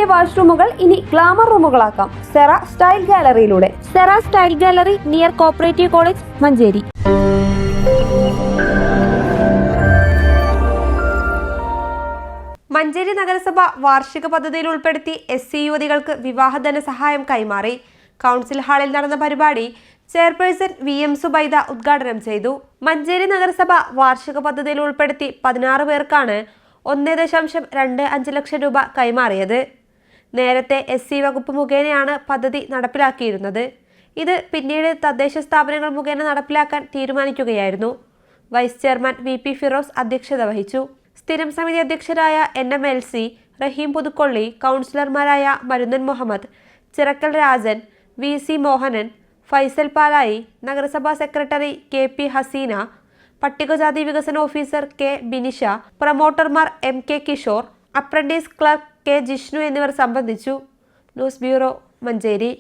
വീടിന്റെ വാഷ്റൂമുകൾ ഇനി ഗ്ലാമർ റൂമുകളാക്കാം സെറ സ്റ്റൈൽ ഗാലറിയിലൂടെ. Zera style gallery near cooperative college, Manjeri. Manjeri നഗരസഭ വാർഷിക പദ്ധതിയിൽ ഉൾപ്പെടുത്തി SC യുവതികൾക്ക് വിവാഹ ധനസഹായം കൈമാറി. കൗൺസിൽ ഹാളിൽ നടന്ന പരിപാടി ചെയർപേഴ്സൺ VM സുബൈദ ഉദ്ഘാടനം ചെയ്തു. മഞ്ചേരി നഗരസഭ വാർഷിക പദ്ധതിയിൽ ഉൾപ്പെടുത്തി 16 പേർക്കാണ് 1.25 ലക്ഷം രൂപ കൈമാറിയത്. നേരത്തെ SC വകുപ്പ് മുഖേനയാണ് പദ്ധതി നടപ്പിലാക്കിയിരുന്നത്. ഇത് പിന്നീട് തദ്ദേശ സ്ഥാപനങ്ങൾ മുഖേന നടപ്പിലാക്കാൻ തീരുമാനിക്കുകയായിരുന്നു. വൈസ് ചെയർമാൻ VP ഫിറോസ് അധ്യക്ഷത വഹിച്ചു. സ്ഥിരം സമിതി അധ്യക്ഷരായ NMLC റഹീം പുതുക്കൊള്ളി, കൗൺസിലർമാരായ മരുന്നൻ മുഹമ്മദ്, ചിറക്കൽ രാജൻ, VC മോഹനൻ, ഫൈസൽ പാലായി, നഗരസഭാ സെക്രട്ടറി KP ഹസീന, പട്ടികജാതി വികസന ഓഫീസർ K ബിനിഷ, പ്രൊമോട്ടർമാർ MK Kishore, apprentice clerk K Jishnu എന്നിവർ സംബന്ധിച്ചു. News bureau, Manjeri.